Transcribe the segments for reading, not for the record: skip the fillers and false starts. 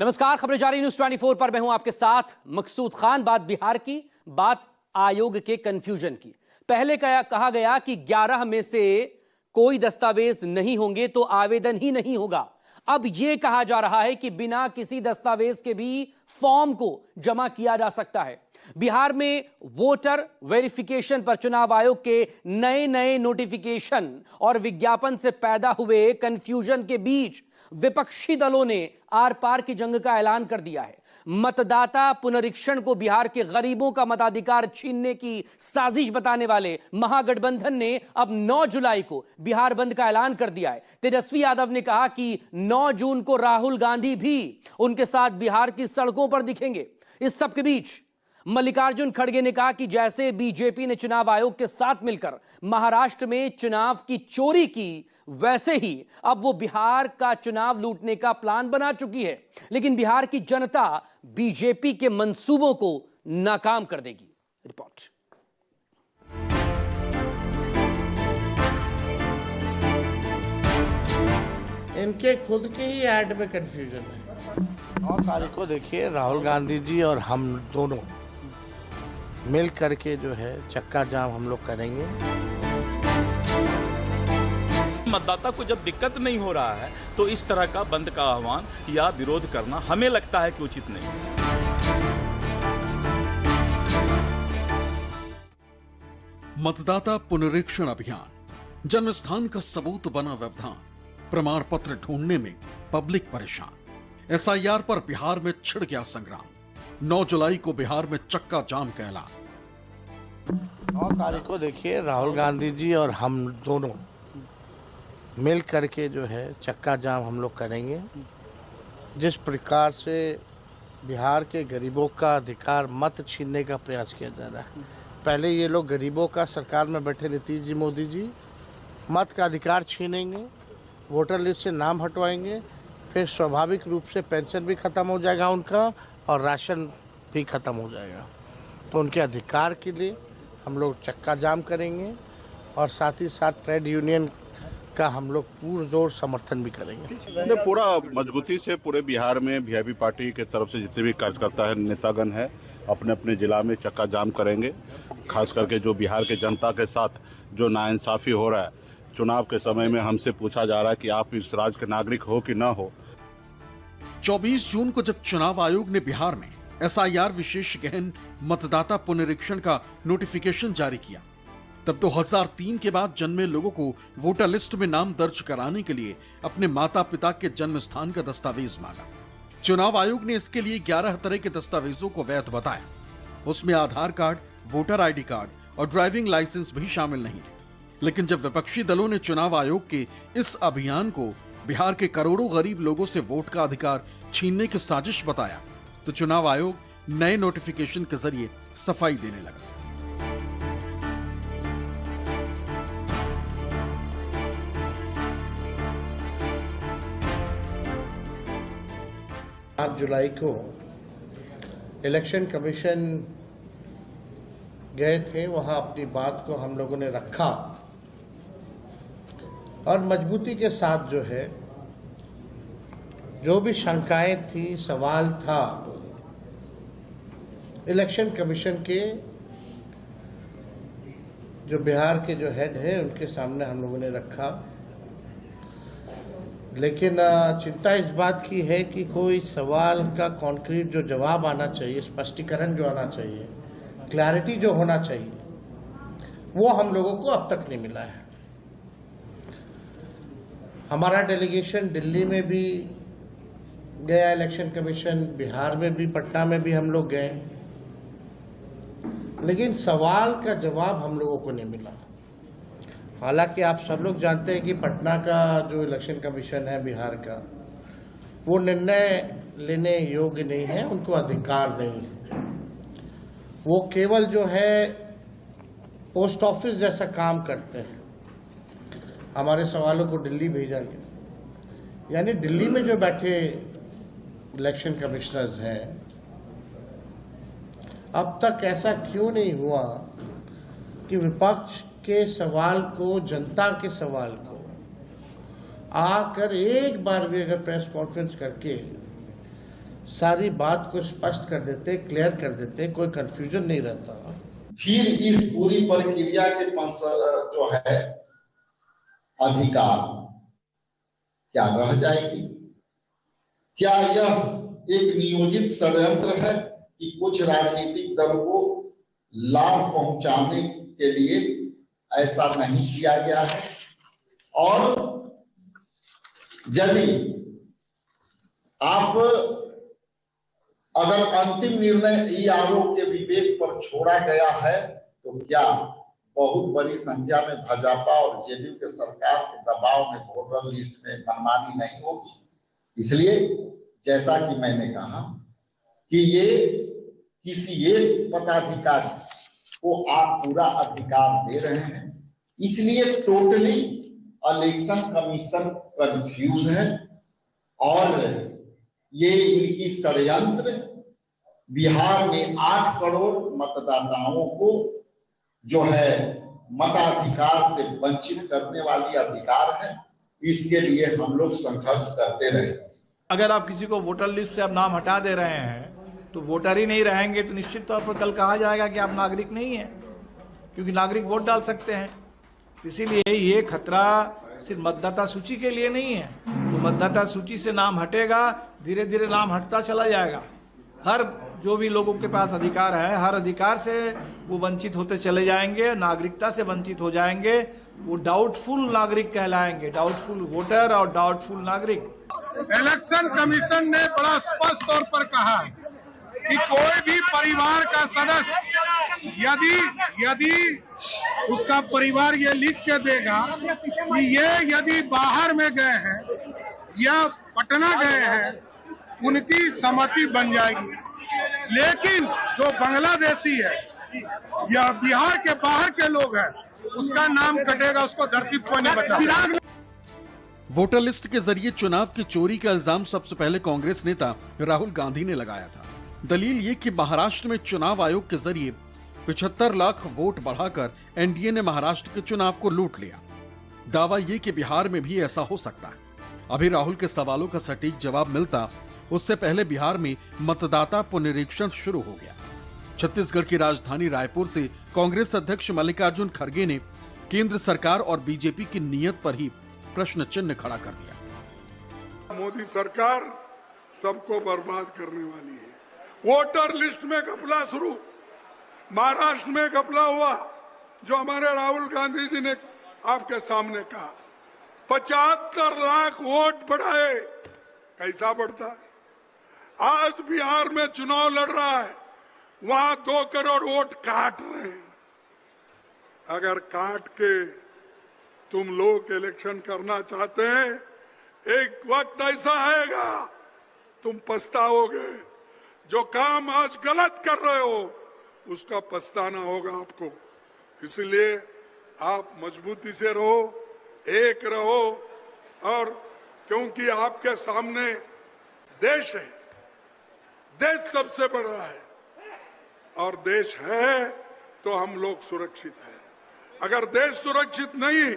नमस्कार, खबरें जारी न्यूज 24 पर मैं हूं आपके साथ मकसूद खान। बात बिहार की, बात आयोग के कंफ्यूजन की। पहले कहा गया कि 11 में से कोई दस्तावेज नहीं होंगे तो आवेदन ही नहीं होगा। अब यह कहा जा रहा है कि बिना किसी दस्तावेज के भी फॉर्म को जमा किया जा सकता है। बिहार में वोटर वेरिफिकेशन पर चुनाव आयोग के नए नोटिफिकेशन और विज्ञापन से पैदा हुए कंफ्यूजन के बीच विपक्षी दलों ने आर पार की जंग का ऐलान कर दिया है। मतदाता पुनरीक्षण को बिहार के गरीबों का मताधिकार छीनने की साजिश बताने वाले महागठबंधन ने अब 9 जुलाई को बिहार बंद का ऐलान कर दिया है। तेजस्वी यादव ने कहा कि 9 जून को राहुल गांधी भी उनके साथ बिहार की सड़कों पर दिखेंगे। इस सब के बीच मल्लिकार्जुन खड़गे ने कहा कि जैसे बीजेपी ने चुनाव आयोग के साथ मिलकर महाराष्ट्र में चुनाव की चोरी की, वैसे ही अब वो बिहार का चुनाव लूटने का प्लान बना चुकी है। लेकिन बिहार की जनता बीजेपी के मंसूबों को नाकाम कर देगी। रिपोर्ट। इनके खुद के ही ऐड में कंफ्यूजन है। 9 तारीख को देखिए, राहुल गांधी जी और हम दोनों मिल करके जो है चक्का जाम हम लोग करेंगे। मतदाता को जब दिक्कत नहीं हो रहा है तो इस तरह का बंद का आह्वान या विरोध करना हमें लगता है कि उचित नहीं। मतदाता पुनरीक्षण अभियान, जन्म स्थान का सबूत बना व्यवधान, प्रमाण पत्र ढूंढने में पब्लिक परेशान। एसआईआर पर बिहार में छिड़ गया संग्राम। 9 जुलाई को बिहार में चक्का जाम का ऐलान। 9 तारीख को देखिए, राहुल गांधी जी और हम दोनों मिल करके जो है चक्का जाम हम लोग करेंगे। जिस प्रकार से बिहार के गरीबों का अधिकार मत छीनने का प्रयास किया जा रहा है। पहले ये लोग गरीबों का, सरकार में बैठे नीतीश जी, मोदी जी मत का अधिकार छीनेंगे, वोटर लिस्ट से नाम हटवाएंगे, फिर स्वाभाविक रूप से पेंशन भी खत्म हो जाएगा उनका और राशन भी खत्म हो जाएगा। तो उनके अधिकार के लिए हम लोग चक्का जाम करेंगे और साथ ही साथ ट्रेड यूनियन का हम लोग पुरजोर समर्थन भी करेंगे। पूरा मजबूती से पूरे बिहार में वीआईपी पार्टी के तरफ से जितने भी कार्यकर्ता है, नेतागण है, अपने अपने जिला में चक्का जाम करेंगे। खास करके जो बिहार के जनता के साथ जो नाइंसाफी हो रहा है, चुनाव के समय में हमसे पूछा जा रहा है कि आप इस राज्य के नागरिक हो कि ना हो। 24 जून को जब चुनाव आयोग ने बिहार में एसआईआर विशेष गहन मतदाता पुनरीक्षण का नोटिफिकेशन जारी किया, तब 2003 के बाद जन्मे लोगों को वोटर लिस्ट में नाम दर्ज कराने के लिए अपने माता पिता के जन्म स्थान का दस्तावेज मांगा। चुनाव आयोग ने इसके लिए 11 तरह के दस्तावेजों को वैध बताया। उसमें आधार कार्ड, वोटर आईडी कार्ड और ड्राइविंग लाइसेंस भी शामिल नहीं थे। लेकिन जब विपक्षी दलों ने चुनाव आयोग के इस अभियान को बिहार के करोड़ों गरीब लोगों से वोट का अधिकार छीनने की साजिश बताया, तो चुनाव आयोग नए नोटिफिकेशन के जरिए सफाई देने लगा। 8 जुलाई को इलेक्शन कमीशन गए थे, वहां अपनी बात को हम लोगों ने रखा और मजबूती के साथ जो है, जो भी शंकाएं थी, सवाल था, इलेक्शन कमीशन के जो बिहार के जो हेड है उनके सामने हम लोगों ने रखा। लेकिन चिंता इस बात की है कि कोई सवाल का कॉन्क्रीट जो जवाब आना चाहिए, स्पष्टीकरण जो आना चाहिए, क्लैरिटी जो होना चाहिए, वो हम लोगों को अब तक नहीं मिला है। हमारा डेलीगेशन दिल्ली में भी गया, इलेक्शन कमीशन, बिहार में भी, पटना में भी हम लोग गए, लेकिन सवाल का जवाब हम लोगों को नहीं मिला। हालांकि आप सब लोग जानते हैं कि पटना का जो इलेक्शन कमीशन है बिहार का, वो निर्णय लेने योग्य नहीं है, उनको अधिकार नहीं है। वो केवल जो है पोस्ट ऑफिस जैसा काम करते हैं। हमारे सवालों को दिल्ली भेजा गया, यानी दिल्ली में जो बैठे इलेक्शन कमिश्नर्स हैं, अब तक ऐसा क्यों नहीं हुआ कि विपक्ष के सवाल को, जनता के सवाल को आकर एक बार भी अगर प्रेस कॉन्फ्रेंस करके सारी बात को स्पष्ट कर देते, क्लियर कर देते, कोई कंफ्यूजन नहीं रहता। फिर इस पूरी प्रक्रिया के जो है अधिकार क्या रह जाएगी? क्या यह एक नियोजित षड्यंत्र है कि कुछ राजनीतिक दल को लाभ पहुंचाने के लिए ऐसा नहीं किया गया है? और यदि आप अगर अंतिम निर्णय ई आरोप के विवेक पर छोड़ा गया है तो क्या बहुत बड़ी संख्या में भाजपा और जेडीयू के सरकार के दबाव में वोटर लिस्ट में मनमानी नहीं होगी? इसलिए जैसा कि मैंने कहा कि ये किसी एक पदाधिकारी को आप पूरा अधिकार दे रहे हैं, इसलिए टोटली इलेक्शन कमीशन कंफ्यूज है और ये इनकी षड्यंत्र बिहार में 8 करोड़ मतदाताओं को जो है मताधिकार से वंचित करने वाली अधिकार है। इसके लिए हम लोग संघर्ष करते रहे। अगर आप किसी को वोटर लिस्ट से आप नाम हटा दे रहे हैं तो वोटर ही नहीं रहेंगे तो निश्चित तौर पर कल कहा जाएगा कि आप नागरिक नहीं हैं, क्योंकि नागरिक वोट डाल सकते हैं। इसीलिए ये खतरा सिर्फ मतदाता सूची के लिए नहीं है। तो मतदाता सूची से नाम हटेगा, धीरे धीरे नाम हटता चला जाएगा। हर जो भी लोगों के पास अधिकार है, हर अधिकार से वो वंचित होते चले जाएंगे, नागरिकता से वंचित हो जाएंगे। वो डाउटफुल नागरिक कहलाएंगे, डाउटफुल वोटर और डाउटफुल नागरिक। इलेक्शन कमीशन ने बड़ा स्पष्ट तौर पर कहा कि कोई भी परिवार का सदस्य यदि उसका परिवार ये लिख के देगा कि ये यदि बाहर में गए हैं या पटना गए हैं, उनकी सहमति बन जाएगी। लेकिन जो बांग्लादेशी है या बिहार के बाहर के लोग हैं, उसका नाम कटेगा, उसको धरती कोई नहीं बचा। वोटर लिस्ट के जरिए चुनाव की चोरी का इल्जाम सबसे पहले कांग्रेस नेता राहुल गांधी ने लगाया था। दलील ये कि महाराष्ट्र में चुनाव आयोग के जरिए 75 लाख वोट बढ़ाकर एनडीए ने महाराष्ट्र के चुनाव को लूट लिया। दावा ये कि बिहार में भी ऐसा हो सकता है। अभी राहुल के सवालों का सटीक जवाब मिलता उससे पहले बिहार में मतदाता पुनरीक्षण शुरू हो गया। छत्तीसगढ़ की राजधानी रायपुर से कांग्रेस अध्यक्ष मल्लिकार्जुन खड़गे ने केंद्र सरकार और बीजेपी की नीयत पर ही प्रश्न चिन्ह खड़ा कर दिया। मोदी सरकार सबको बर्बाद करने वाली है। वोटर लिस्ट में घपला शुरू, महाराष्ट्र में घपला हुआ, जो हमारे राहुल गांधी जी ने आपके सामने कहा। 75 लाख वोट बढ़ाए, कैसा बढ़ता है? आज बिहार में चुनाव लड़ रहा है, वहां 2 करोड़ वोट काट रहे हैं। अगर काट के तुम लोग इलेक्शन करना चाहते हैं, एक वक्त ऐसा आएगा तुम पछताओगे। जो काम आज गलत कर रहे हो उसका पछताना होगा आपको। इसलिए आप मजबूती से रहो, एक रहो, और क्योंकि आपके सामने देश है, देश सबसे बड़ा है, और देश है तो हम लोग सुरक्षित हैं। अगर देश सुरक्षित नहीं,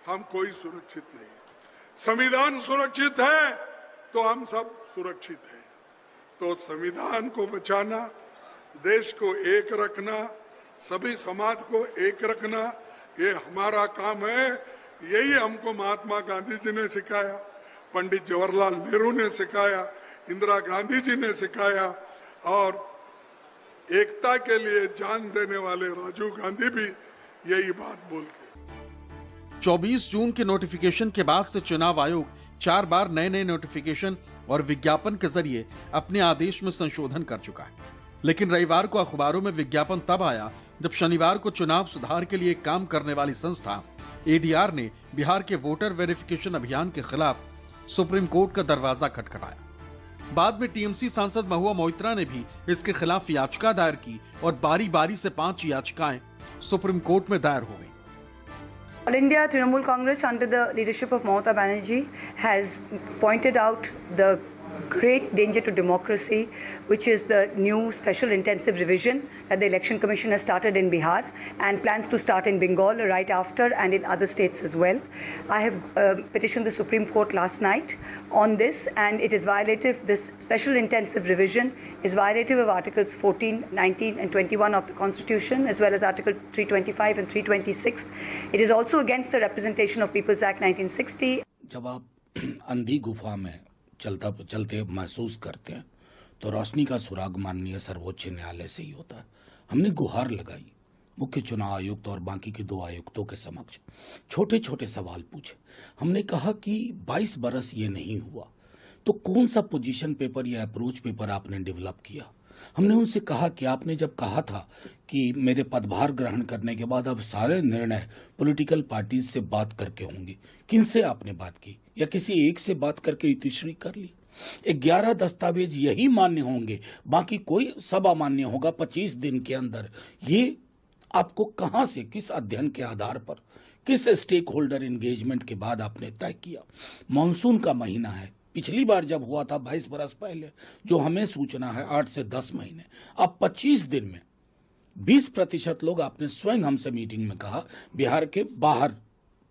हम कोई सुरक्षित नहीं। संविधान सुरक्षित है तो हम सब सुरक्षित हैं। तो संविधान को बचाना, देश को एक रखना, सभी समाज को एक रखना, ये हमारा काम है। यही हमको महात्मा गांधी जी ने सिखाया, पंडित जवाहरलाल नेहरू ने सिखाया, इंदिरा गांधी जी ने सिखाया, और एकता के लिए जान देने वाले राजीव गांधी भी यही बात बोल के। 24 जून के नोटिफिकेशन के बाद से चुनाव आयोग 4 बार नए नोटिफिकेशन और विज्ञापन के जरिए अपने आदेश में संशोधन कर चुका है। लेकिन रविवार को अखबारों में विज्ञापन तब आया जब शनिवार को चुनाव सुधार के लिए काम करने वाली संस्था एडीआर ने बिहार के वोटर वेरिफिकेशन अभियान के खिलाफ सुप्रीम कोर्ट का दरवाजा खटखटाया। बाद में टीएमसी सांसद महुआ मोइत्रा ने भी इसके खिलाफ याचिका दायर की और बारी बारी से 5 याचिकाएं सुप्रीम कोर्ट में दायर हो गई। All India Trinamool Congress under the leadership of Mamata Banerjee has pointed out the great danger to democracy, which is the new special intensive revision that the Election Commission has started in Bihar and plans to start in Bengal right after and in other states as well. I have petitioned the Supreme Court last night on this, and it is violative. This special intensive revision is violative of Articles 14, 19 and 21 of the Constitution, as well as Article 325 and 326. It is also against the Representation of People's Act 1960. जब आप अंधी गुफा में चलते महसूस करते हैं तो रोशनी का सुराग माननीय सर्वोच्च न्यायालय से ही होता है। हमने गुहार लगाई मुख्य चुनाव आयुक्त और बाकी के 2 आयुक्तों के समक्ष, छोटे छोटे सवाल पूछे। हमने कहा कि 22 बरस ये नहीं हुआ तो कौन सा पोजीशन पेपर या अप्रोच पेपर आपने डेवलप किया। हमने उनसे कहा कि आपने जब कहा था कि मेरे पदभार ग्रहण करने के बाद अब सारे निर्णय पॉलिटिकल पार्टीज से बात करके होंगे, किनसे आपने बात की या किसी एक से बात करके इतिश्री कर ली। 11 दस्तावेज यही मान्य होंगे, बाकी कोई सब अमान्य होगा 25 दिन के अंदर। ये आपको कहां से, किस अध्ययन के आधार पर, किस स्टेक होल्डर एंगेजमेंट के बाद आपने तय किया। मानसून का महीना है, पिछली बार जब हुआ था 22 बरस पहले, जो हमें सूचना है 8 से 10 महीने। अब 25 दिन में 20% लोग आपने स्वयं हमसे मीटिंग में कहा बिहार के बाहर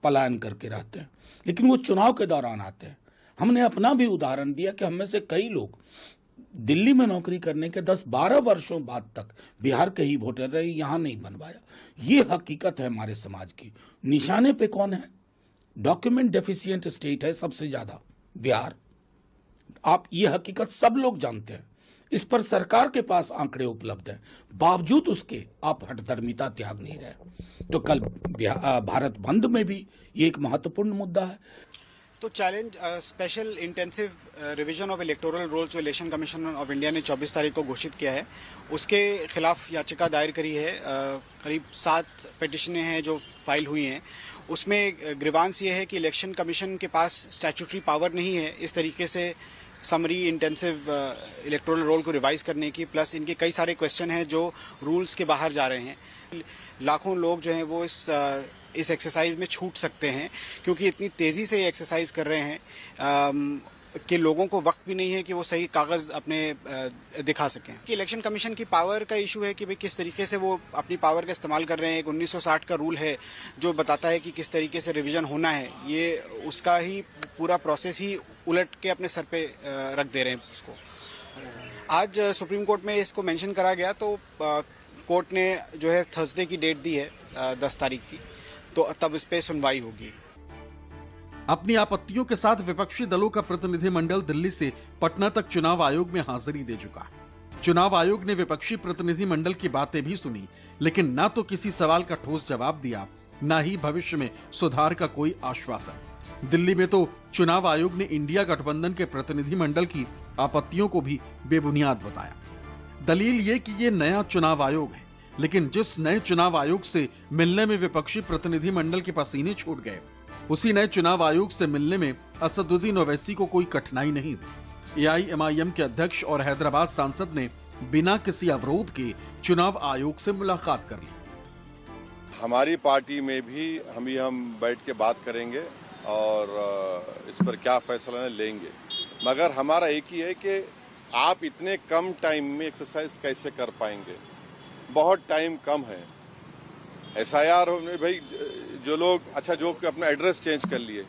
पलायन करके रहते हैं, लेकिन वो चुनाव के दौरान आते हैं। हमने अपना भी उदाहरण दिया कि हम में से कई लोग दिल्ली में नौकरी करने के 10-12 वर्षों बाद तक बिहार के ही वोटर रहे, यहां नहीं बनवाया। ये हकीकत है हमारे समाज की। निशाने पे कौन है? डॉक्यूमेंट डेफिशिएंट स्टेट है सबसे ज्यादा बिहार। आप ये हकीकत सब लोग जानते हैं, इस पर सरकार के पास आंकड़े उपलब्ध हैं, बावजूद उसके आप हठधर्मिता त्याग नहीं रहे। तो कल भारत बंद में भी ये एक महत्वपूर्ण मुद्दा है। तो challenge special intensive revision of electoral rolls जो इलेक्शन कमीशन ऑफ इंडिया ने 24 तारीख को घोषित किया है, उसके खिलाफ याचिका दायर करी है। करीब 7 पिटिशनें हैं जो फाइल हुई हैं। उसमें ग्रीवांस ये है कि इलेक्शन कमीशन के पास स्टैट्यूटरी पावर नहीं है इस तरीके से समरी इंटेंसिव इलेक्टोरल रोल को रिवाइज करने की, प्लस इनके कई सारे क्वेश्चन हैं जो रूल्स के बाहर जा रहे हैं। लाखों लोग जो हैं वो इस एक्सरसाइज में छूट सकते हैं, क्योंकि इतनी तेजी से ये एक्सरसाइज कर रहे हैं कि लोगों को वक्त भी नहीं है कि वो सही कागज अपने दिखा सकें। कि इलेक्शन कमीशन की पावर का इशू है कि भाई किस तरीके से वो अपनी पावर का इस्तेमाल कर रहे हैं। एक 1960 का रूल है जो बताता है कि किस तरीके से रिवीजन होना है, ये उसका ही पूरा प्रोसेस ही उलट के अपने सर पे रख दे रहे हैं उसको। आज सुप्रीम कोर्ट में इसको मेंशन करा गया, तो कोर्ट ने जो है थर्सडे की डेट दी है 10 तारीख की, तो तब इस पे सुनवाई होगी। अपनी आपत्तियों के साथ विपक्षी दलों का प्रतिनिधिमंडल दिल्ली से पटना तक चुनाव आयोग में हाजिरी दे चुका है। चुनाव आयोग ने विपक्षी प्रतिनिधिमंडल की बातें भी सुनी, लेकिन ना तो किसी सवाल का ठोस जवाब दिया, ना ही भविष्य में सुधार का कोई आश्वासन। दिल्ली में तो चुनाव आयोग ने इंडिया गठबंधन के प्रतिनिधिमंडल की आपत्तियों को भी बेबुनियाद बताया। दलील ये कि ये नया चुनाव आयोग है, लेकिन जिस नए चुनाव आयोग से मिलने में विपक्षी प्रतिनिधिमंडल के पसीने छूट गए, उसी नए चुनाव आयोग से मिलने में असदुद्दीन ओवैसी को कोई कठिनाई नहीं हुई। AIMIM के अध्यक्ष और हैदराबाद सांसद ने बिना किसी अवरोध के चुनाव आयोग से मुलाकात कर ली। हमारी पार्टी में भी हम बैठ के बात करेंगे और इस पर क्या फैसला लेंगे, मगर हमारा एक ही है कि आप इतने कम टाइम में एक्सरसाइज कैसे कर पाएंगे। बहुत टाइम कम है। SIR में भाई जो लोग जो अपना एड्रेस चेंज कर लिए,